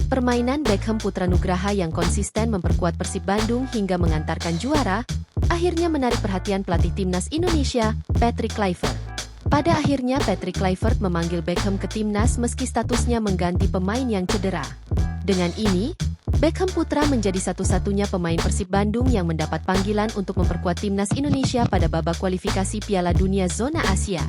Permainan Beckham Putra Nugraha yang konsisten memperkuat Persib Bandung hingga mengantarkan juara, akhirnya menarik perhatian pelatih timnas Indonesia, Patrick Kluivert. Pada akhirnya Patrick Kluivert memanggil Beckham ke timnas meski statusnya mengganti pemain yang cedera. Dengan ini, Beckham Putra menjadi satu-satunya pemain Persib Bandung yang mendapat panggilan untuk memperkuat timnas Indonesia pada babak kualifikasi Piala Dunia Zona Asia.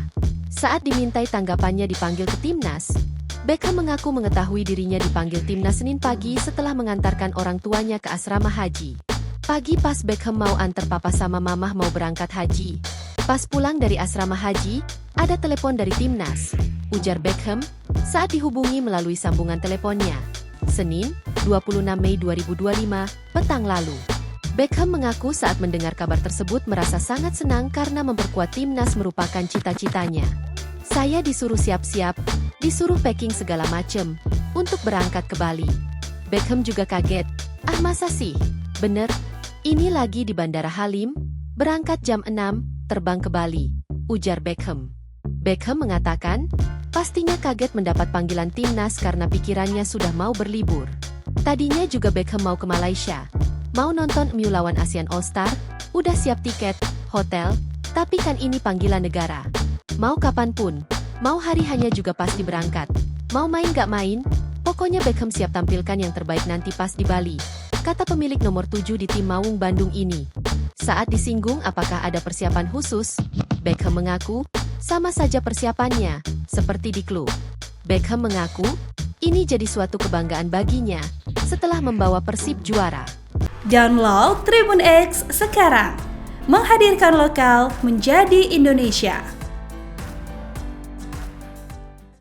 Saat dimintai tanggapannya dipanggil ke timnas, Beckham mengaku mengetahui dirinya dipanggil timnas Senin pagi setelah mengantarkan orang tuanya ke asrama haji. Pagi pas Beckham mau antar papa sama mamah mau berangkat haji. Pas pulang dari asrama haji, ada telepon dari timnas, ujar Beckham saat dihubungi melalui sambungan teleponnya. Senin, 26 Mei 2025, petang lalu. Beckham mengaku saat mendengar kabar tersebut merasa sangat senang karena memperkuat timnas merupakan cita-citanya. Saya disuruh siap-siap, disuruh packing segala macem, untuk berangkat ke Bali. Beckham juga kaget. Ah masa sih? Bener? Ini lagi di Bandara Halim, berangkat jam 6, terbang ke Bali, ujar Beckham. Beckham mengatakan, pastinya kaget mendapat panggilan timnas karena pikirannya sudah mau berlibur. Tadinya juga Beckham mau ke Malaysia, mau nonton MU lawan ASEAN All Star, udah siap tiket, hotel, tapi kan ini panggilan negara. Mau kapanpun, mau hari hanya juga pasti berangkat. Mau main gak main, pokoknya Beckham siap tampilkan yang terbaik nanti pas di Bali, kata pemilik nomor 7 di tim Maung Bandung ini. Saat disinggung apakah ada persiapan khusus, Beckham mengaku, sama saja persiapannya, seperti di klub. Beckham mengaku, ini jadi suatu kebanggaan baginya, setelah membawa Persib juara. Download Tribun X sekarang, menghadirkan lokal menjadi Indonesia.